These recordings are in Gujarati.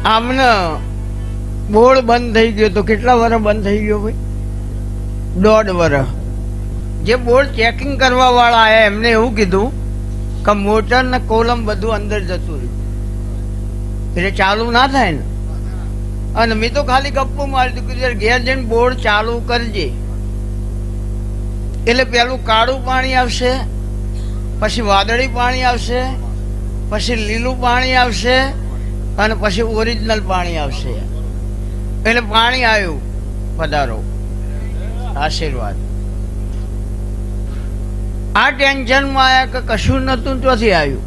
આમને બોર્ડ બંધ થઈ ગયો તો કેટલા વર્ષ બંધ થઈ ગયો ભાઈ? 1.5 વર્ષ. જે બોર્ડ ચેકિંગ કરવા વાળા આયા એમને એવું કીધું કે મોટર ને કોલમ બધું અંદર જતું રહ્યું એટલે ચાલુ ના થાય ને. અને મેં તો ખાલી ગપ્પો મારી દીધું કે ઘેર જઈને બોર્ડ ચાલુ કરજે એટલે પેલું કાળું પાણી આવશે, પછી વાદળી પાણી આવશે, પછી લીલું પાણી આવશે અને પછી ઓરિજિનલ પાણી આવશે. એટલે પાણી આવ્યું. પધારો, આશીર્વાદ. આ ટેન્શનમાં આવ્યા કે કશું નતું ચોથી આવ્યું.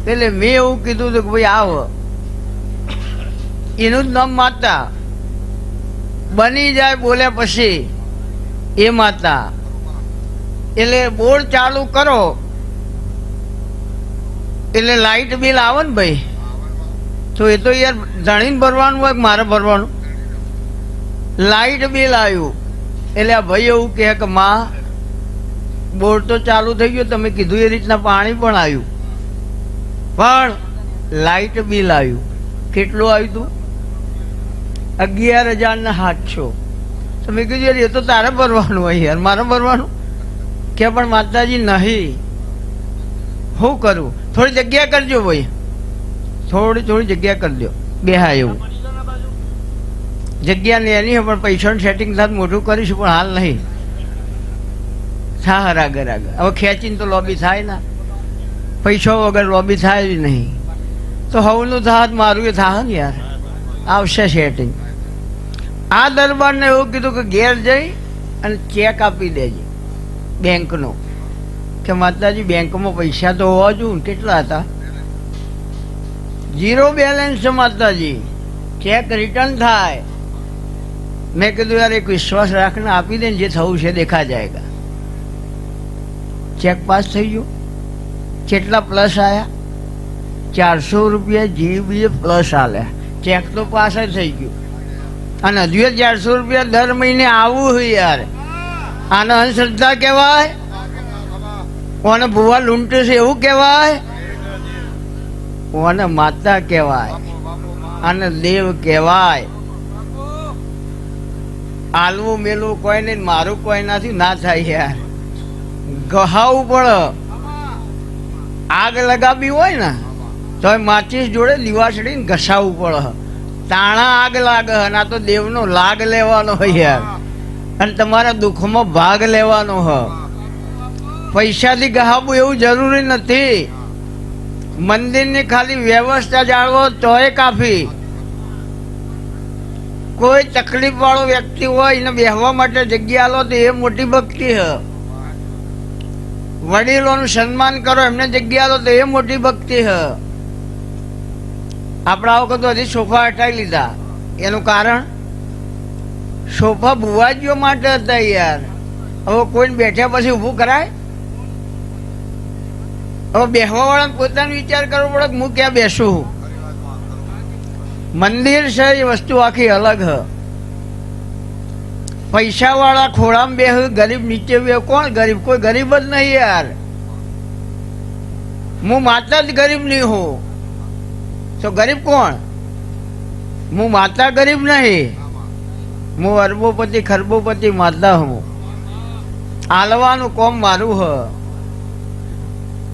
એટલે મેં એવું કીધું હતું કે ભાઈ આવો, એનું જ નામ માતા. બની જાય બોલ્યા પછી એ માતા. એટલે બોર્ડ ચાલુ કરો એટલે લાઇટ બિલ આવે ને ભાઈ, તો એ તો યાર જાણીને ભરવાનું હોય કે મારે ભરવાનું? લાઇટ બિલ આવ્યું એટલે આ ભાઈ એવું કહે કે માં બોર્ડ તો ચાલુ થઈ ગયું, તમે કીધું એ રીતના પાણી પણ આવ્યું, પણ લાઇટ બિલ આવ્યું. કેટલું આવ્યું હતું? 11,700. તો મેં કીધું યાર એ તો તારે ભરવાનું હોય યાર, મારે ભરવાનું કે? પણ માતાજી નહીં, શું કરું? થોડી જગ્યા કરજો ભાઈ, થોડી જગ્યા કરજો. બેહા એવું જગ્યા ને એની પણ પૈસાનું સેટિંગ થાય મોટું કરીશું, પણ હાલ નહીં થાય. આગળ હવે ખેંચીને તો લોબી થાય ને, પૈસા વગર લોબી થાય જ નહીં. તો હવનું થાત મારું એ થાય ને યાર, આવશે સેટિંગ. આ દરબારને એવું કીધું કે ઘેર જઈ અને ચેક આપી દેજે બેંકનો, કે માતાજી બેંકમાં પૈસા તો હોવા જોઈએ. કેટલા હતા? 0 બેલેન્સ છે માતાજી, ચેક રિટર્ન થાય. મેં કીધું યાર એક વિશ્વાસ રાખને આપી દે ને, જે થવું છે દેખા જાયગા. ચેક પાસ થઈ ગયો. કેટલા પ્લસ આવ્યા? 400 રૂપિયા જીબીએ પ્લસ આલ્યા. ચેક તો પાસ જ થઈ ગયું. અને હજુ 400 રૂપિયા દર મહિને આવવું હોય યાર. આને અંધશ્રદ્ધા કહેવાય? કોને ભૂવા લૂંટે છે એવું કહેવાય? કોને માતા કહેવાય? આને દેવ કહેવાય. આલવું મેલું કોઈ નહીં, મારું કોઈ નથી. ના થાય યાર, ગહાવું પડે. આગ લગાવી હોય ને તો માચીસ જોડે દીવાસળીને ઘસાવવું પડે, તાણા આગ લાગે. અને આ તો દેવનો લાગ લેવાનો હોય યાર, અને તમારા દુઃખમાં ભાગ લેવાનો હોય. પૈસાથી ગહાવું એવું જરૂરી નથી. મંદિરની ખાલી વ્યવસ્થા જાળવો તોય કાફી. કોઈ તકલીફ વાળો વ્યક્તિ હોય એને બેહવા માટે જગ્યા લો તો એ મોટી ભક્તિ છે. વડીલોનું સન્માન કરો, એમને જગ્યા લો તો એ મોટી ભક્તિ છે. આપણા વખત હજી સોફા હટાવી લીધા. એનું કારણ સોફા ભુવાજીઓ માટે હતા યાર. હવે કોઈને બેઠ્યા પછી ઊભું કરાય? હવે બેસવા વાળા પોતાનો વિચાર કરવો પડે કે હું ક્યાં બેસું. મંદિર છે એ વસ્તુ આખી અલગ હ. પૈસા વાળા ખોળામાં બેહ, ગરીબ નીચે બે. કોણ ગરીબ? કોઈ ગરીબ જ નહીં યાર. હું માતા જ ગરીબ નહીં હું તો ગરીબ કોણ? હું માતા ગરીબ નહીં, હું અરબોપતિ ખરબોપતિ માતા હું. આલવાનું કોમ મારું હ.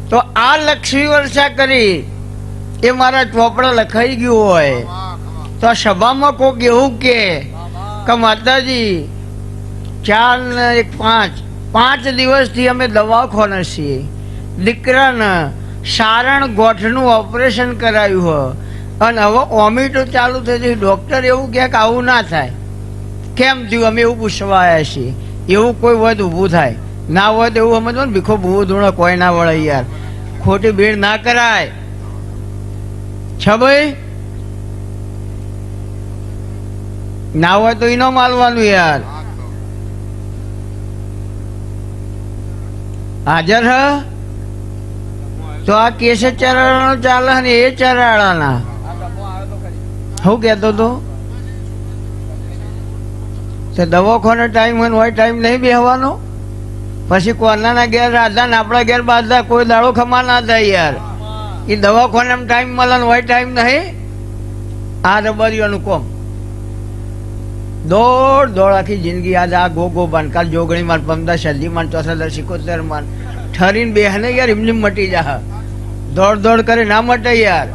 તો આ લક્ષ્મી વર્ષા કરી એ મારા ચોપડા લખાઈ ગયું હોય તો સભામાં કોઈક એવું કે માતાજી 4 ને 1 5 દિવસથી અમે દવાખાને છીએ. દીકરાને સારણ ગોઠનું ઓપરેશન કરાયું હોય અને હવે ઓમિટો ચાલુ થઈ ગઈ. ડૉક્ટર એવું કહે કે આવું ના થાય. કેમ થયું? અમે એવું પૂછવા આવ્યા છીએ. એવું કોઈ વધ ઊભું થાય ના હોય તો એવું સમજો ને, ભીખો ભૂવો ધૂણો કોઈ ના વળે યાર. ખોટી ભીડ ના કરાય. ભાઈ ના હોય તો એનો માલવાનું યાર. હાજર હ તો આ કેસ ચરાળાનો ચાલે ને એ ચરાળાના. શું કહેતો હતો? દવાખાને ટાઈમ હોય ટાઈમ નહીં બેહવાનો. પછી કોનાના ઘેર રાધા ને આપણા ઘેર બાધા, કોઈ દાડો ખમા ના થાય યાર. એ દવાખાને ટાઈમ મળે હોય ટાઈમ નહીં. આ રબારીઓનું કોમ દોડ દોડ આખી જિંદગી આજ આ ગો બાન કાલ જોગણી માન 15 સદી માન 74 77 માન ઠરીને બેહને યાર એમની મટી જા દોડ દોડ કરે ના મટે યાર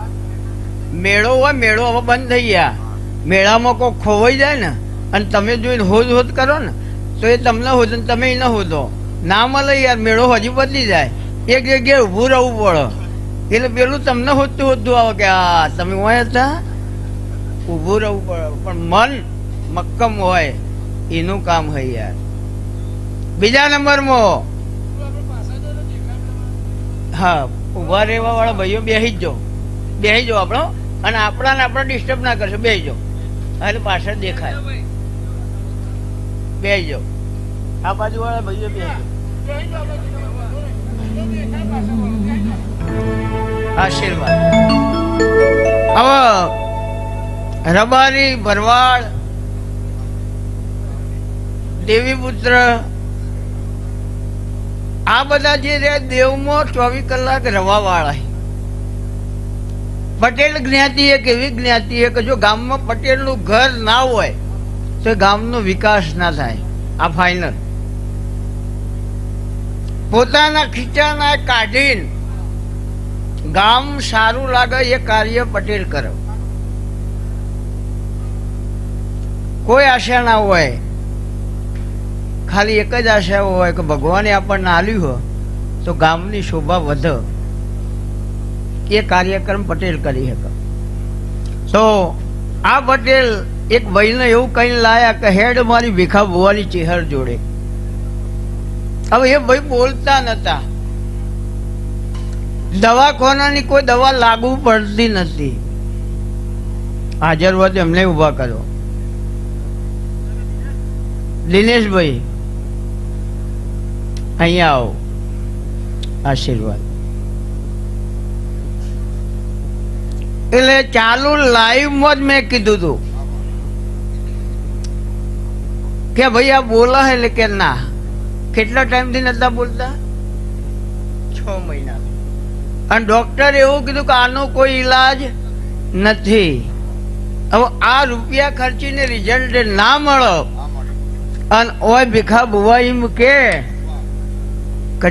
મેળો હોય મેળો હવે બંધ થઈ ગયા મેળામાં કોઈ ખોવાઈ જાય ને અને તમે જોઈને હોદ હોદ કરો ને તો એ તમને હોદ ને તમે ન હોદો ના મળે યાર મેળો હજી બદલી જાય એક જગ્યાએ ઊભું રહેવું પડે એટલે પેલું તમને હોદતું હોદતું આવે કે આ તમે હોય હતા ઊભું રહેવું પડે પણ મન મક્કમ હોય એનું કામ હોય યાર બીજા નંબરમાં હા ઉભા રહેવા વાળા ભાઈઓ બેસી જ જાઓ આપણો અને આપણા ડિસ્ટર્બ ના કરશો બેસી જાઓ એટલે પાછળ દેખાય બેસી જાઓ આ બાજુ વાળા ભાઈઓ બેસી આશીર્વાદ હવે રબારી ભરવાડ દેવીપુત્ર આ બધા જે રે દેવમાં 24 કલાક રવા વાળા પટેલ જ્ઞાતિ એક એવી જ્ઞાતિ કે જો ગામમાં પટેલનું ઘર ના હોય તો ગામનો વિકાસ ના થાય આ ફાઇનલ પોતાના ખીચાના કાઢીને ગામ સારું લાગે એ કાર્ય પટેલ કરે કોઈ આશા ના હોય ખાલી એક જ આશા હોય કે ભગવાને આપણને આલ્યું હોય તો ગામની શોભા વધે એ કાર્યક્રમ પટેલ કરી શકે તો આ પટેલ એક ભાઈને એવું કઈ લાયા કે હેડ મારી ભીખા ભુવાની ચેહર જોડે હવે એ ભાઈ બોલતા નતા દવાખાનાની કોઈ દવા લાગુ પડતી નથી હાજર હોત એમને ઉભા કરો દિનેશભાઈ અહીંયા આવો આશીર્વાદ એટલે ચાલુ લાઈવમાં જ મેં કીધું હતું કે ભાઈ આ બોલા એટલે કે ના કેટલા ટાઈમથી નતા બોલતા 6 મહિના અને ડોક્ટર એવું કીધું કે આનો કોઈ ઈલાજ નથી હવે આ રૂપિયા ખર્ચીને રિઝલ્ટ ના મળે અને ઓય ભીખા બુવા એમ કે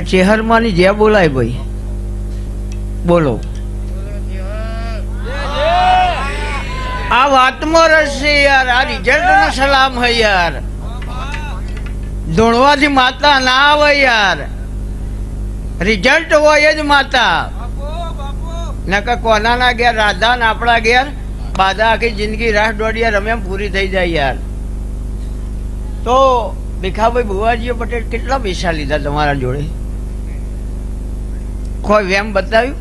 ચેહરમાંની જે બોલાય ભાઈ બોલો આ વાતમાં રસ છે યાર આ રિઝલ્ટ નો સલામ હે યાર ધોણવાથી માતા ના આવે યાર રિઝલ્ટ હોય જ માતા નકર કોના ના ઘેર રાધા ને આપણા ઘેર બાધા આખી જિંદગી રાસ દોડિયા રમ્યા પૂરી થઈ જાય યાર તો ભીખાભાઈ ભુવાજી પટેલ કેટલા પૈસા લીધા તમારા જોડે કોઈ વેમ બતાવ્યું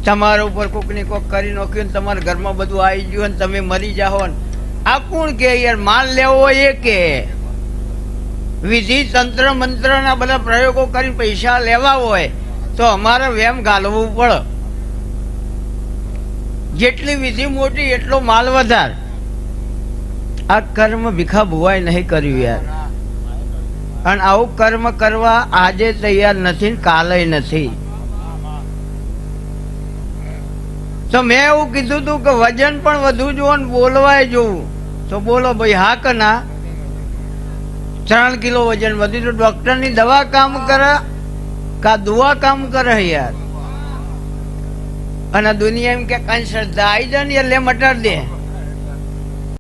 તમારા ઉપર કોકને કોક કરી નાખ્યું તમારા ઘરમાં બધું આવી ગયું ને તમે મરી જાઓ ને આ કોણ કે યાર માલ લેવો હોય એ કે વિધિ તંત્ર મંત્ર ના બધા પ્રયોગો કરી પૈસા લેવા હોય તો અમારે વેમ ગાલવું પડે જેટલી વિધિ મોટી એટલો માલ વધારે આ કર્મ ભીખા ભુવાય નહીં કર્યું યાર અને આવું કર્મ કરવા આજે તૈયાર નથી કાલે નથી તો મેં એવું કીધું હતું કે વજન પણ વધુ જોવું ને બોલવાય જોવું તો બોલો ભાઈ હા કે ના 3 કિલો વજન વધ્યું તો ડોક્ટરની દવા કામ કરે કા દુઆ કામ કરે યાર અને દુનિયા એમ કે કઈ શ્રદ્ધા આવી જાય ને એટલે મટાડી દે